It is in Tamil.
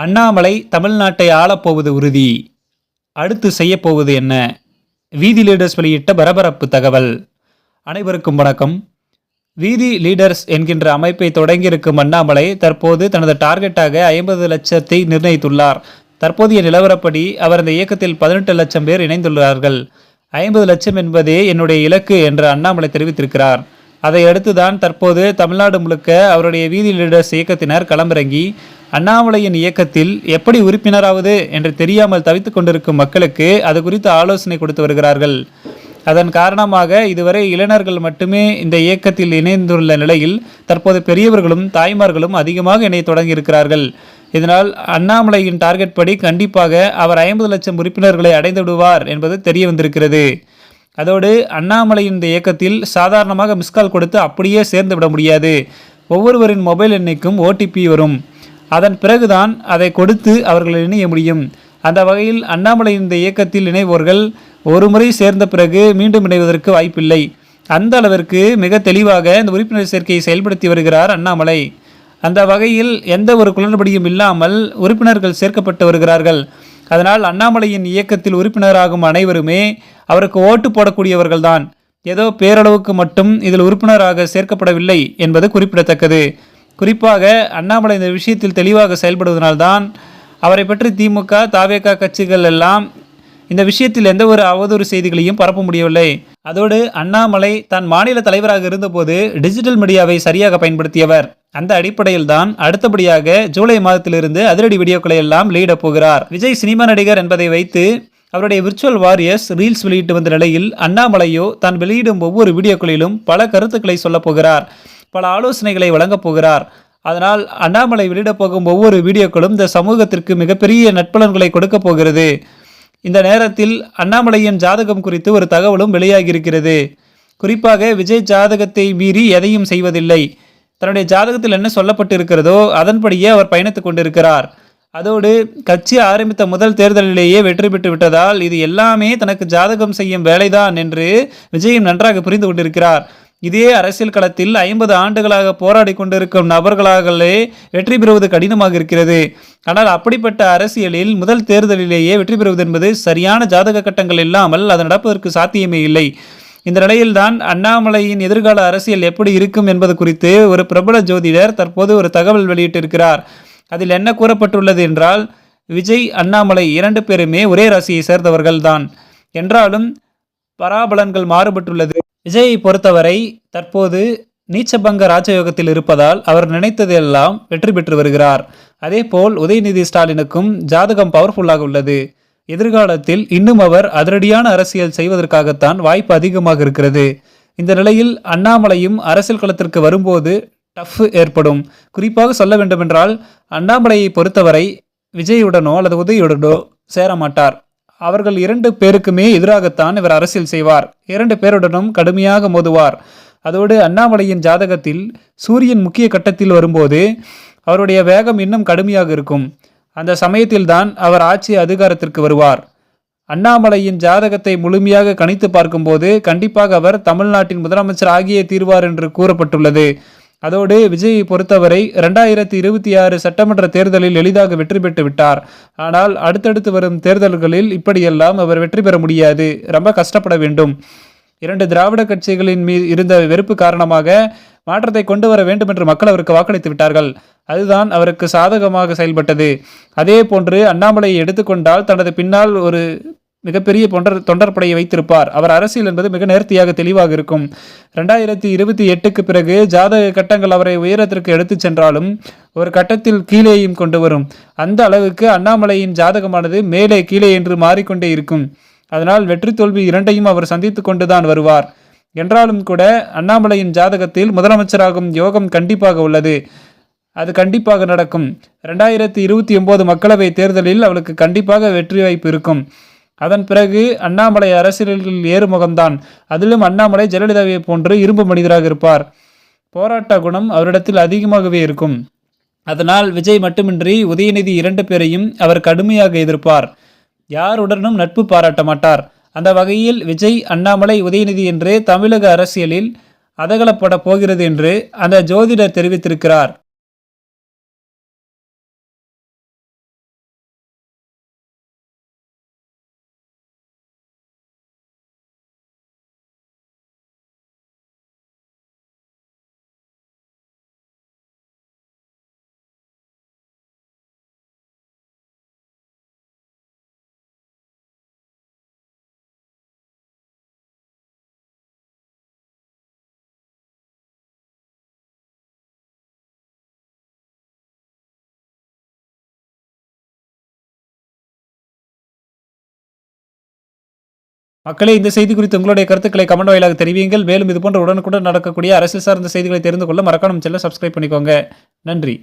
அண்ணாமலை தமிழ்நாட்டை ஆளப்போவது உறுதி. அடுத்து செய்யப்போவது என்ன? வீதி லீடர்ஸ் வெளியிட்ட பரபரப்பு தகவல். அனைவருக்கும் வணக்கம். வீதி லீடர்ஸ் என்கின்ற அமைப்பை தொடங்கியிருக்கும் அண்ணாமலை தற்போது தனது டார்கெட்டாக 50 லட்சத்தை நிர்ணயித்துள்ளார். தற்போதைய நிலவரப்படி அவர் இந்த இயக்கத்தில் 18 லட்சம் பேர் இணைந்துள்ளார்கள். 50 லட்சம் என்பதே என்னுடைய இலக்கு என்று அண்ணாமலை தெரிவித்திருக்கிறார். அதை அடுத்துதான் தற்போது தமிழ்நாடு முழுக்க அவருடைய வீதி லீடர்ஸ் இயக்கத்தினர் களமிறங்கி அண்ணாமலையின் இயக்கத்தில் எப்படி உறுப்பினராவது என்று தெரியாமல் தவித்துக் கொண்டிருக்கும் மக்களுக்கு அது குறித்து ஆலோசனை கொடுத்து வருகிறார்கள். அதன் காரணமாக இதுவரை இளைஞர்கள் மட்டுமே இந்த இயக்கத்தில் இணைந்துள்ள நிலையில் தற்போது பெரியவர்களும் தாய்மார்களும் அதிகமாக இணைய தொடங்கியிருக்கிறார்கள். இதனால் அண்ணாமலையின் டார்கெட் படி கண்டிப்பாக அவர் 50 லட்சம் உறுப்பினர்களை அடைந்து விடுவார் என்பது தெரிய வந்திருக்கிறது. அதோடு அண்ணாமலையின் இந்த இயக்கத்தில் சாதாரணமாக மிஸ்கால் கொடுத்து அப்படியே சேர்ந்து விட முடியாது. ஒவ்வொருவரின் மொபைல் எண்ணுக்கும் OTP வரும். அதன் பிறகுதான் அதை கொடுத்து அவர்கள் இணைய முடியும். அந்த வகையில் அண்ணாமலையின் இந்த இயக்கத்தில் இணைவோர்கள் ஒரு முறை சேர்ந்த பிறகு மீண்டும் இணைவதற்கு வாய்ப்பில்லை. அந்த அளவிற்கு மிக தெளிவாக இந்த உறுப்பினர் சேர்க்கையை செயல்படுத்தி வருகிறார் அண்ணாமலை. அந்த வகையில் எந்த ஒரு குளறுபடியும் இல்லாமல் உறுப்பினர்கள் சேர்க்கப்பட்டு வருகிறார்கள். அதனால் அண்ணாமலையின் இயக்கத்தில் உறுப்பினராகும் அனைவருமே அவருக்கு ஓட்டு போடக்கூடியவர்கள்தான். ஏதோ பேரளவுக்கு மட்டும் இதில் உறுப்பினராக சேர்க்கப்படவில்லை என்பது குறிப்பிடத்தக்கது. குறிப்பாக அண்ணாமலை இந்த விஷயத்தில் தெளிவாக செயல்படுவதனால்தான் அவரை பற்றி திமுக, தவேக கட்சிகள் எல்லாம் இந்த விஷயத்தில் எந்த ஒரு அவதூறு செய்திகளையும் பரப்ப முடியவில்லை. அதோடு அண்ணாமலை தான் மாநில தலைவராக இருந்தபோது டிஜிட்டல் மீடியாவை சரியாக பயன்படுத்தியவர். அந்த அடிப்படையில் தான் அடுத்தபடியாக ஜூலை மாதத்திலிருந்து அதிரடி வீடியோக்களை எல்லாம் வெளியிட போகிறார். விஜய் சினிமா நடிகர் என்பதை வைத்து அவருடைய விர்ச்சுவல் வாரியர்ஸ் ரீல்ஸ் வெளியிட்டு வந்த நிலையில் அண்ணாமலையோ தான் வெளியிடும் ஒவ்வொரு வீடியோக்களிலும் பல கருத்துக்களை சொல்லப் போகிறார், பல ஆலோசனைகளை வழங்கப் போகிறார். அதனால் அண்ணாமலை வெளியிடப் போகும் ஒவ்வொரு வீடியோக்களும் இந்த சமூகத்திற்கு மிகப்பெரிய நட்பலன்களை கொடுக்க போகிறது. இந்த நேரத்தில் அண்ணாமலையின் ஜாதகம் குறித்து ஒரு தகவலும் வெளியாகியிருக்கிறது. குறிப்பாக விஜய் ஜாதகத்தை மீறி எதையும் செய்வதில்லை. தன்னுடைய ஜாதகத்தில் என்ன சொல்லப்பட்டு இருக்கிறதோ அதன்படியே அவர் பயணித்துக் கொண்டிருக்கிறார். அதோடு கட்சி ஆரம்பித்த முதல் தேர்தலிலேயே வெற்றி பெற்று விட்டதால் இது எல்லாமே தனக்கு ஜாதகம் செய்யும் வேலைதான் என்று விஜயும் நன்றாக புரிந்து கொண்டிருக்கிறார். இதே அரசியல் களத்தில் 50 ஆண்டுகளாக போராடி கொண்டிருக்கும் நபர்களாகவே வெற்றி பெறுவது கடினமாக இருக்கிறது. ஆனால் அப்படிப்பட்ட அரசியலில் முதல் தேர்தலிலேயே வெற்றி பெறுவது என்பது சரியான ஜாதக கட்டங்கள் இல்லாமல் அது நடப்பதற்கு சாத்தியமே இல்லை. இந்த நிலையில்தான் அண்ணாமலையின் எதிர்கால அரசியல் எப்படி இருக்கும் என்பது குறித்து ஒரு பிரபல ஜோதிடர் தற்போது ஒரு தகவல் வெளியிட்டிருக்கிறார். அதில் என்ன கூறப்பட்டுள்ளது என்றால், விஜய், அண்ணாமலை 2 பேருமே ஒரே ராசியை சேர்ந்தவர்கள் தான் என்றாலும் பராபலன்கள் மாறுபட்டுள்ளது. விஜயை பொறுத்தவரை தற்போது நீச்சபங்க ராஜயோகத்தில் இருப்பதால் அவர் நினைத்தது எல்லாம் வெற்றி பெற்று வருகிறார். அதேபோல் உதயநிதி ஸ்டாலினுக்கும் ஜாதகம் பவர்ஃபுல்லாக உள்ளது. எதிர்காலத்தில் இன்னும் அவர் அதிரடியான அரசியல் செய்வதற்காகத்தான் வாய்ப்பு அதிகமாக இருக்கிறது. இந்த நிலையில் அண்ணாமலையும் அரசியல் களத்திற்கு வரும்போது டஃப் ஏற்படும். குறிப்பாக சொல்ல வேண்டுமென்றால் அண்ணாமலையை பொறுத்தவரை விஜயுடனோ அல்லது உதயுடனோ சேரமாட்டார். அவர்கள் 2 பேருக்குமே எதிராகத்தான் இவர் அரசியல் செய்வார். 2 பேருடனும் கடுமையாக மோதுவார். அதோடு அண்ணாமலையின் ஜாதகத்தில் சூரியன் முக்கிய கட்டத்தில் வரும்போது அவருடைய வேகம் இன்னும் கடுமையாக இருக்கும். அந்த சமயத்தில்தான் அவர் ஆட்சி அதிகாரத்திற்கு வருவார். அண்ணாமலையின் ஜாதகத்தை முழுமையாக கணித்து பார்க்கும்போது கண்டிப்பாக அவர் தமிழ்நாட்டின் முதலமைச்சர் ஆகியே தீர்வார் என்று கூறப்பட்டுள்ளது. அதோடு விஜயை பொறுத்தவரை 2026 சட்டமன்ற தேர்தலில் எளிதாக வெற்றி பெற்று விட்டார். ஆனால் அடுத்தடுத்து வரும் தேர்தல்களில் இப்படியெல்லாம் அவர் வெற்றி பெற முடியாது, ரொம்ப கஷ்டப்பட வேண்டும். 2 திராவிட கட்சிகளின் மீது இருந்த வெறுப்பு காரணமாக மாற்றத்தை கொண்டு வர வேண்டும் என்று மக்கள் அவருக்கு வாக்களித்து விட்டார்கள். அதுதான் அவருக்கு சாதகமாக செயல்பட்டது. அதே போன்று அண்ணாமலையை எடுத்துக்கொண்டால் தனது பின்னால் ஒரு மிகப்பெரிய தொண்டர் படையை வைத்திருப்பார். அவர் அரசியல் என்பது மிக நேர்த்தியாக தெளிவாக இருக்கும். 2028க்கு பிறகு ஜாதக கட்டங்கள் அவரை உயரத்திற்கு எடுத்து சென்றாலும் ஒரு கட்டத்தில் கீழேயும் கொண்டு வரும். அந்த அளவுக்கு அண்ணாமலையின் ஜாதகமானது மேலே கீழே என்று மாறிக்கொண்டே இருக்கும். அதனால் வெற்றி தோல்வி 2ஐயும் அவர் சந்தித்து கொண்டுதான் வருவார். என்றாலும் கூட அண்ணாமலையின் ஜாதகத்தில் முதலமைச்சராகும் யோகம் கண்டிப்பாக உள்ளது. அது கண்டிப்பாக நடக்கும். 2029 மக்களவை தேர்தலில் அவளுக்கு கண்டிப்பாக வெற்றி வாய்ப்பு இருக்கும். அதன் பிறகு அண்ணாமலை அரசியலில் ஏறுமுகம்தான். அதிலும் அண்ணாமலை ஜெயலலிதாவை போன்று இரும்பு மனிதராக இருப்பார். போராட்ட குணம் அவரிடத்தில் அதிகமாகவே இருக்கும். அதனால் விஜய் மட்டுமின்றி உதயநிதி 2 பேரையும் அவர் கடுமையாக எதிர்ப்பார். யாருடனும் நட்பு பாராட்ட மாட்டார். அந்த வகையில் விஜய், அண்ணாமலை, உதயநிதி என்று தமிழக அரசியலில் அதகலப்பட போகிறது என்று அந்த ஜோதிடர் தெரிவித்திருக்கிறார். மக்களே, இந்த செய்தி குறித்து உங்களுடைய கருத்துக்களை கமெண்ட் வாயிலாக தெரிவியுங்கள். மேலும் இதுபோன்ற உடனுக்குடன் நடக்கக்கூடிய அரசியல் சார்ந்த செய்திகளை தெரிந்து கொள்ள மறக்காம சேனலை சப்ஸ்கிரைப் பண்ணிக்கோங்க. நன்றி.